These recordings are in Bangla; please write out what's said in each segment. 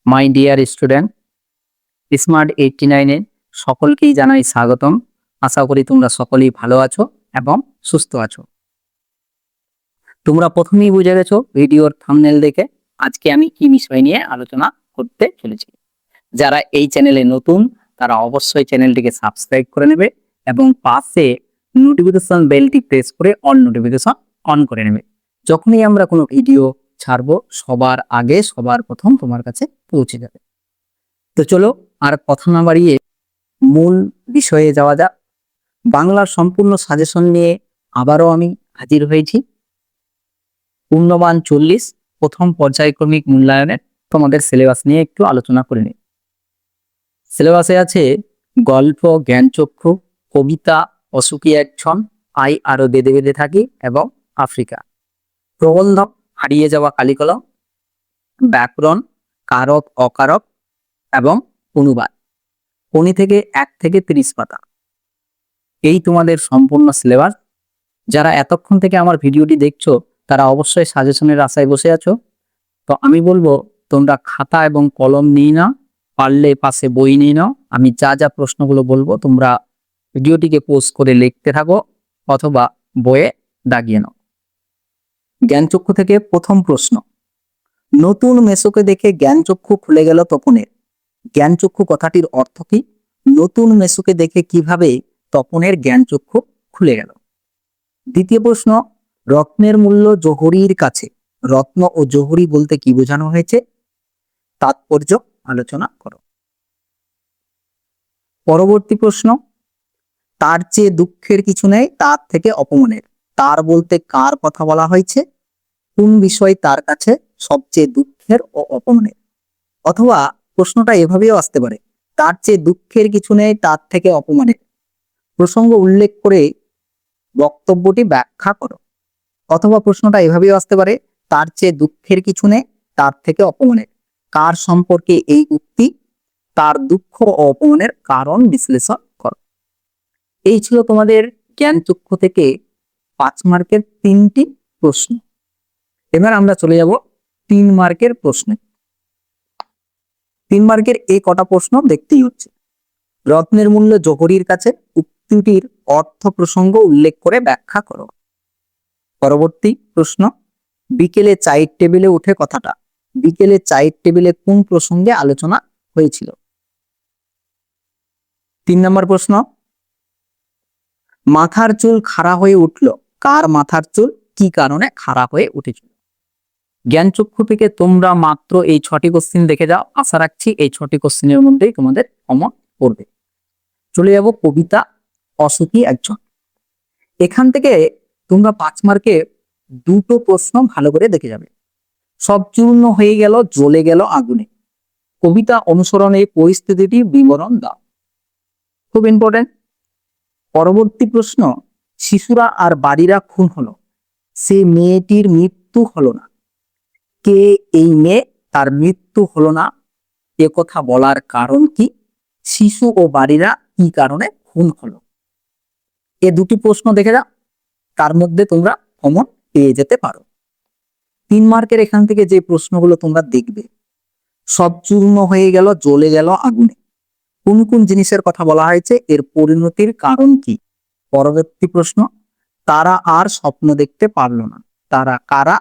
মাই ডিয়ার স্টুডেন্ট, স্মার্ট 89-এ সকলকেই জানাই স্বাগতম। আশা করি তোমরা সকলেই ভালো আছো এবং সুস্থ আছো। তোমরা প্রথমেই বুঝে গেছো ভিডিওর থাম্বনেল দেখে আজকে আমি কি বিষয় নিয়ে আলোচনা করতে চলেছি। যারা এই চ্যানেলে নতুন তারা অবশ্যই চ্যানেলটিকে সাবস্ক্রাইব করে নেবে এবং পাশে নোটিফিকেশন বেলটি প্রেস করে অল নোটিফিকেশন অন করে নেবে। যখনই আমরা কোনো ভিডিও ছাড়বো সবার আগে সবার প্রথম তোমার কাছে পৌঁছে যাবে। তো চলো আর কথা না বাড়িয়ে মূল বিষয়ে যাওয়া যাক। বাংলার সম্পূর্ণ সাজেশন নিয়ে আবারও আমি হাজির হয়েছি। পূর্ণমান 40 প্রথম পর্যায়ক্রমিক মূল্যায়নের তোমাদের সিলেবাস নিয়ে একটু আলোচনা করে নিই। সিলেবাসে আছে গল্প, জ্ঞানচক্ষু, কবিতা, অসুখী এক ছন, আই আরো বেঁধে বেঁধে থাকি এবং আফ্রিকা, প্রবন্ধ, হারিয়ে যাওয়া কালিকলম, ব্যাকরণ, কারক অকারক এবং অনুবাদ, 20 থেকে 1 থেকে 30 পাতা। এই তোমাদের সম্পূর্ণ সিলেবাস। যারা এতক্ষণ থেকে আমার ভিডিওটি দেখছো তারা অবশ্যই সাজেশনের আশায় বসে আছো। তো আমি বলবো তোমরা খাতা এবং কলম নিয়ে নাও, পারলে পাশে বই নিয়ে নাও। আমি যা যা প্রশ্নগুলো বলবো তোমরা ভিডিওটিকে পোস্ট করে লিখতে থাকো অথবা বইয়ে দাগিয়ে নাও। জ্ঞানচক্ষু থেকে প্রথম প্রশ্ন, নতুন মেসোকে দেখে জ্ঞানচক্ষু খুলে গেল তপনের। জ্ঞানচক্ষু কথাটির অর্থ কি? নতুন মেসোকে দেখে কিভাবে তপনের জ্ঞানচক্ষু খুলে গেল। দ্বিতীয় প্রশ্ন, রত্নের মূল্য জহুরির কাছে। রত্ন ও জহুরি বলতে কি বোঝানো হয়েছে? তাৎপর্য আলোচনা করো। পরবর্তী প্রশ্ন, তার চেয়ে দুঃখের কিছু নেই, তার থেকে অপমানের। তার বলতে কার কথা বলা হয়েছে? কোন বিষয় তার কাছে সবচেয়ে দুঃখের ও অপমানের? অথবা প্রশ্নটা এভাবেও আসতে পারে, তার চেয়ে দুঃখের কিছু নেই, তার থেকে অপমানের। প্রসঙ্গ উল্লেখ করে বক্তব্যটি ব্যাখ্যা করো। অথবা প্রশ্নটা এভাবেও আসতে পারে, তার চেয়ে দুঃখের কিছু নেই, তার থেকে অপমানের। কার সম্পর্কে এই উক্তি? তার দুঃখ ও অপমানের কারণ বিশ্লেষণ করো। এই ছিল তোমাদের জ্ঞানচক্ষু থেকে 5 মার্কের 3টি প্রশ্ন। এবার আমরা চলে যাব 3 মার্কের প্রশ্নে। 3 মার্কের এই কটা প্রশ্ন দেখতেই হচ্ছে। রত্নের মূল্য জহুরির কাছে, উক্তিটির অর্থ প্রসঙ্গ উল্লেখ করে ব্যাখ্যা করো। পরবর্তী প্রশ্ন, বিকেলে চায়ের টেবিলে উঠে কথাটা। বিকেলে চায়ের টেবিলে কোন প্রসঙ্গে আলোচনা হয়েছিল? 3 নম্বর প্রশ্ন, মাথার চুল খাড়া হয়ে উঠল। কার মাথার চুল কি কারণে খাড়া হয়ে উঠেছিল? জ্ঞানচক্ষু থেকে তোমরা মাত্র এই 6টি কোশ্চেন দেখে যাও। আশা রাখছি এই 6টি কোশ্চেনের মধ্যেই তোমাদের কমন পড়বে। চলে যাব কবিতা, অসুখী একজন। এখান থেকে তোমরা 5 মার্কে 2টো প্রশ্ন ভালো করে দেখে যাবে। সব চূর্ণ হয়ে গেল, জ্বলে গেল আগুনে। কবিতা অনুসরণে পরিস্থিতিটি বিবরণ দাও। খুব ইম্পর্টেন্ট। পরবর্তী প্রশ্ন, শিশুরা আর বাড়িরা খুন হলো, সে মেয়েটির মৃত্যু হলো না। কে এই মেয়ে, তার মৃত্যু হলো না, এ কথা বলার কারণ কি? শিশু ও বাড়িরা কি কারণে খুন হলো? এ 2টি প্রশ্ন দেখে যাও, তার মধ্যে তোমরা কমন পেয়ে যেতে পারো। 3 মার্কের এখান থেকে যে প্রশ্নগুলো তোমরা দেখবে, সব চূর্ণ হয়ে গেল, জ্বলে গেল আগুনে, কোন কোন জিনিসের কথা বলা হয়েছে, এর পরিণতির কারণ কি? পরবর্তী প্রশ্ন, তারা আর স্বপ্ন দেখতে পারলো না। তারা কারা,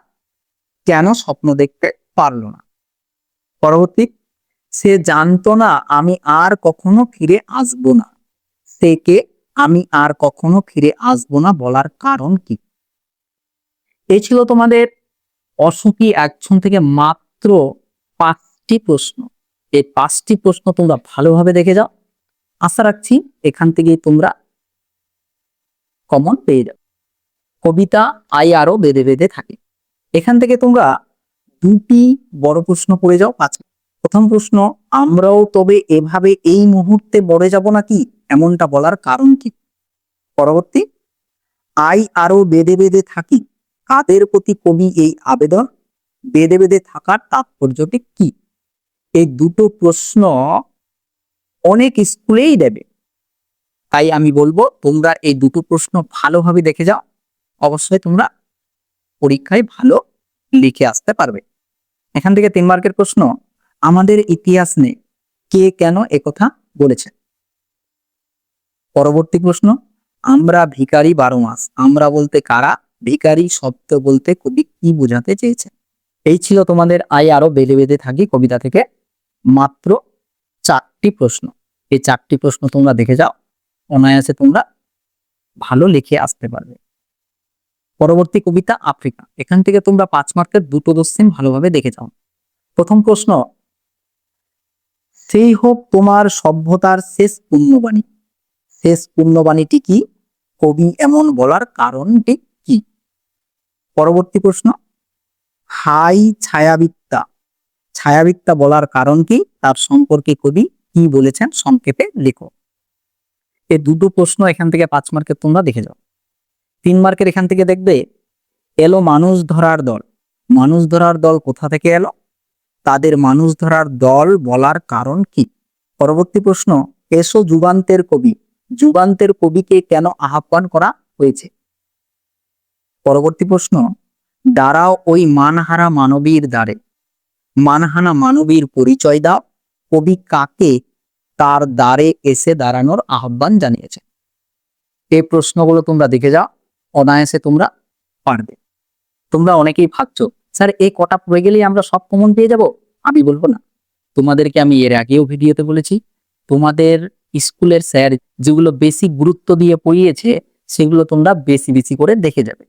কেন স্বপ্ন দেখতে পারলো না? পরবর্তী, সে জানতো না আমি আর কখনো ফিরে আসবো না। সে কে? আমি আর কখনো ফিরে আসবো না বলার কারণ কি? এই ছিল তোমাদের অসুখী একজন থেকে মাত্র 5টি প্রশ্ন। এই 5টি প্রশ্ন তোমরা ভালোভাবে দেখে যাও। আশা রাখছি এখান থেকে তোমরা কমন পেয়ে যাও। কবিতা, আই আরো বেঁধে বেঁধে থাকে। এখান থেকে তোমরা 2টি বড় প্রশ্ন পড়ে যাও। প্রথম প্রশ্ন, আমরাও তবে এভাবে এই মুহূর্তে মরে যাব নাকি, এমনটা বলার কারণ কি? পরবর্তী, আই আরো বেঁধে বেঁধে থাকি, কাদের প্রতি কবি এই আবেদন? বেঁধে বেঁধে থাকার তাৎপর্যটি কি? এই 2টো প্রশ্ন অনেক স্কুলেই দেবে, তাই আমি বলবো তোমরা এই 2টো প্রশ্ন ভালোভাবে দেখে যাও। অবশ্যই তোমরা পরীক্ষায় ভালো লিখে আসতে পারবে। এখান থেকে 3 মার্কের প্রশ্ন, আমাদের ইতিহাস নেই, কে কেন একথা বলেছেন? পরবর্তী প্রশ্ন, আমরা ভিখারি 12 মাস, আমরা বলতে কারা, ভিখারি শব্দ বলতে কবি কি বোঝাতে চেয়েছেন? এই ছিল তোমাদের আই আরো বেঁধে বেঁধে থাকি কবিতা থেকে মাত্র 4টি প্রশ্ন। এই 4টি প্রশ্ন তোমরা দেখে যাও, অনায়াসে তোমরা ভালো লিখে আসতে পারবে। পরবর্তী কবিতা আফ্রিকা, এখান থেকে তোমরা 5 মার্কের দুটো কোশ্চেন ভালোভাবে দেখে যাও। প্রথম প্রশ্ন, সেই হোক তোমার সভ্যতার শেষ পুণ্যবাণী, শেষ পুণ্যবাণীটি কি, কবি এমন বলার কারণটি কি? পরবর্তী প্রশ্ন, হাই ছায়াবিত্তা, ছায়াবিত্তা বলার কারণ কি, তার সম্পর্কে কবি কি বলেছেন সংক্ষেপে লেখো। এই দুটো প্রশ্ন এখান থেকে 5 মার্কের তোমরা দেখে যাও। 3 মার্কের এখান থেকে দেখবে, এলো মানুষ ধরার দল, মানুষ ধরার দল কোথা থেকে এলো, তাদের মানুষ ধরার দল বলার কারণ কি? পরবর্তী প্রশ্ন, এসো যুগান্তের কবি, যুগান্তের কবিকে কেন আহ্বান করা হয়েছে? পরবর্তী প্রশ্ন, দাঁড়াও ওই মানহারা মানবীর দ্বারে, মানহানা মানবীর পরিচয় দাও, কবি কাকে তার দ্বারে এসে দাঁড়ানোর আহ্বান জানিয়েছে? এই প্রশ্নগুলো তোমরা দেখে যাও, অনায়াসে তোমরা পারবে। তোমরা অনেকেই ভাবছো স্যার এই কটা পড়ে গেলেই আমরা সব কমন পেয়ে যাব। আমি বলবো না, তোমাদেরকে আমি এর আগেও ভিডিওতে বলেছি, তোমাদের স্কুলের স্যার যেগুলো বেশি গুরুত্ব দিয়ে পড়িয়েছে সেগুলো তোমরা বেশি বেশি করে দেখে যাবে।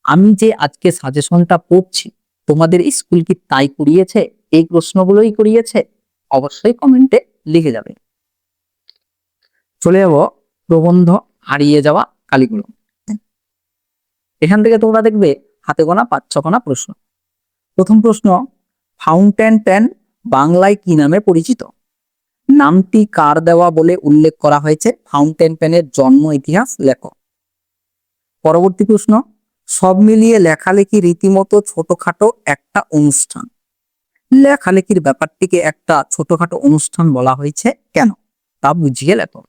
আমি যে আজকে সাজেশনটা পড়ছি, তোমাদের স্কুল কি তাই করিয়েছে, এই প্রশ্নগুলোই করিয়েছে? অবশ্যই কমেন্টে লিখে যাবে। চলে যাব প্রবন্ধ হারিয়ে যাওয়া কালীগুলো। এখান থেকে তোমরা দেখবে হাতে গোনা 5-6খানা প্রশ্ন। প্রথম প্রশ্ন, ফাউন্টেন পেন বাংলায় কি নামে পরিচিত? নামটি কার দেওয়া বলে উল্লেখ করা হয়েছে? ফাউন্টেন পেনের জন্ম ইতিহাস লেখো। পরবর্তী প্রশ্ন, সব মিলিয়ে লেখালেখি রীতিমতো ছোটখাটো একটা অনুষ্ঠান, লেখালেখির ব্যাপারটিকে একটা ছোটখাটো অনুষ্ঠান বলা হয়েছে কেন, তা বুঝিয়ে লেখো।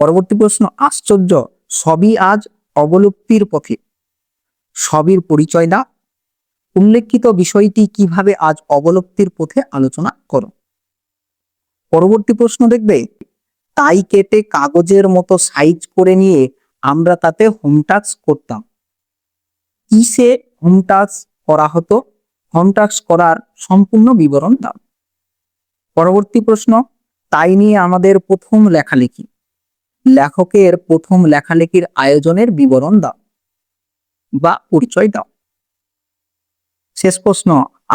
পরবর্তী প্রশ্ন, আশ্চর্য সবই আজ অবলুপ্তির পথে, সবির পরিচয় দাও, উল্লেখিত বিষয়টি কিভাবে আজ অবলুপ্তির পথে আলোচনা করো। পরবর্তী প্রশ্ন দেখবে, তাই কেটে কাগজের মতো সাইজ করে নিয়ে আমরা তাতে হোম টাস্ক করতাম, কিসে হোম টাস্ক করা হতো, হোম টাস্ক করার সম্পূর্ণ বিবরণ দাও। পরবর্তী প্রশ্ন, তাই নিয়ে আমাদের প্রথম লেখালেখি, লেখকের প্রথম লেখালেখির আয়োজনের বিবরণ দাও বা পরিচয় দাও। শেষ প্রশ্ন,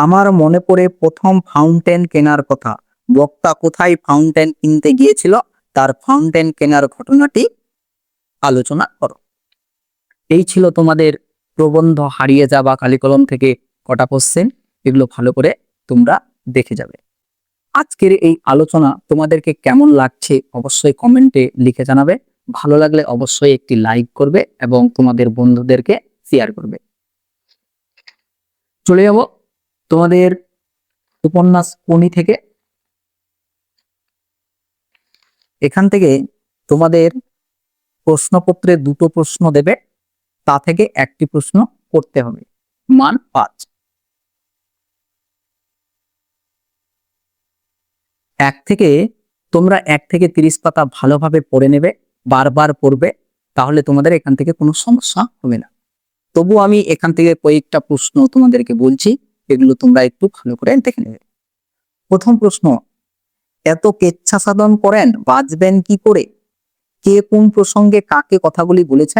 আমার মনে পড়ে প্রথম ফাউন্টেন কেনার কথা, বক্তা কোথায় ফাউন্টেন কিনতে গিয়েছিল, তার ফাউন্টেন কেনার ঘটনাটি আলোচনা করো। এই ছিল তোমাদের প্রবন্ধ হারিয়ে যাওয়া কালিকলম থেকে কটা কোশ্চেন, এগুলো ভালো করে তোমরা দেখে যাবে। আজকের এই আলোচনা তোমাদেরকে কেমন লাগছে অবশ্যই কমেন্টে লিখে জানাবে। ভালো লাগলে অবশ্যই একটি লাইক করবে এবং তোমাদের বন্ধুদেরকে শেয়ার করবে। চলে যাব তোমাদের উপন্যাস কোনি থেকে। এখান থেকে তোমাদের প্রশ্নপত্রে দুটো প্রশ্ন দেবে, তা থেকে একটি প্রশ্ন করতে হবে, মান 5। তোমরা 1 থেকে 30 পাতা ভালোভাবে পড়ে নেবে, বারবার পড়বে, তাহলে তোমাদের এখান থেকে কোনো সমস্যা হবে না। তবু আমি এখান থেকে কয়েকটা প্রশ্ন তোমাদেরকে বলছি, এগুলো তোমরা একটু ভালো করে দেখে নেবে। প্রথম প্রশ্ন, এত কেচ্ছা সাধন করেন বাঁচবেন কি করে, কে কোন প্রসঙ্গে কাকে কথাগুলি বলেছে,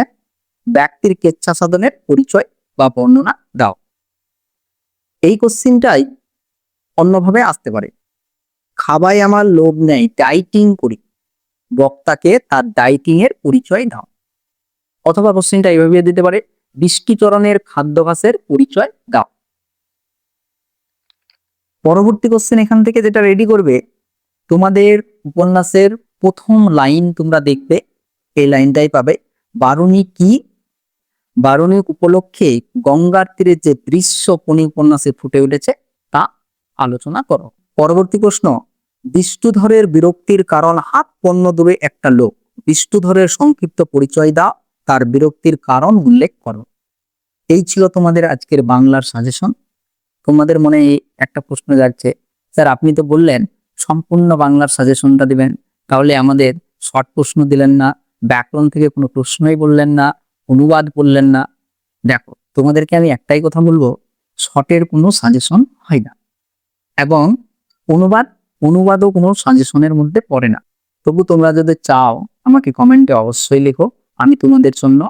ব্যক্তির কেচ্ছা সাধনের পরিচয় বা বর্ণনা দাও। এই কোশ্চিনটাই অন্যভাবে আসতে পারে, খাবায় আমার লোভ নেই ডাইটিং করি, বক্তাকে তার ডাইটিং এর পরিচয় দাও। অথবা কোশ্চিনটা এইভাবে দিতে পারে, বৃষ্টিচরণের খাদ্যাভ্যাসের পরিচয় দাও। পরবর্তী কোশ্চেন এখান থেকে যেটা রেডি করবে, তোমাদের উপন্যাসের প্রথম লাইন তোমরা দেখবে, এই লাইনটাই পাবে, বারুণী কি, বারুণী উপলক্ষে গঙ্গার তীরে যে দৃশ্য কোন উপন্যাসে ফুটে উঠেছে তা আলোচনা করো। পরবর্তী প্রশ্ন, বিষ্ণুধরের বিরক্তির কারণ, হাত পণ্য দূরে একটা লোক, বিষ্ণুধরের সংক্ষিপ্ত পরিচয় দাও, তার বিরক্তির কারণ উল্লেখ করো। এই ছিল তোমাদের আজকের বাংলার সাজেশন। তোমাদের মনে একটা প্রশ্ন যাচ্ছে, স্যার আপনি তো বললেন সম্পূর্ণ বাংলার সাজেশনটা দিবেন, তাহলে আমাদের শর্ট প্রশ্ন দিলেন না, ব্যাকরণ থেকে কোনো প্রশ্নই বললেন না, অনুবাদ বললেন না। দেখো তোমাদেরকে আমি একটাই কথা বলবো, শর্টের কোনো সাজেশন হয় না, এবং অনুবাদও কোনো সাজেশনের মধ্যে পড়ে না। তবু তোমরা যদি চাও আমাকে কমেন্টে অবশ্যই লেখো, আমি তোমাদের জন্য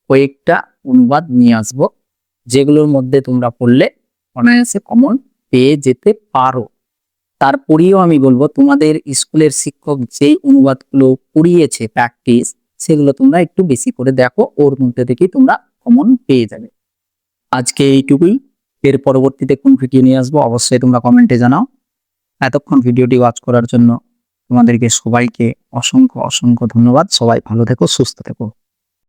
কয়েকটা অনুবাদ নিয়ে আসব, যেগুলোর মধ্যে তোমরা পড়লে অনায়াসে কমন পেয়ে যেতে পারো। তারপরেও আমি বলবো তোমাদের স্কুলের শিক্ষক যেই অনুবাদগুলো পড়িয়েছে প্র্যাকটিস, সেগুলো তোমরা একটু বেশি করে দেখো, ওর মধ্যে থেকেই তোমরা কমন পেয়ে যাবে। আজকে এইটুকুই, এর পরবর্তীতে কোন ভিডিও নিয়ে আসবো অবশ্যই তোমরা কমেন্টে জানাও। এতক্ষণ ভিডিওটি ওয়াচ করার জন্য তোমাদেরকে সবাইকে অসংখ্য অসংখ্য ধন্যবাদ। সবাই ভালো থেকো, সুস্থ থেকো।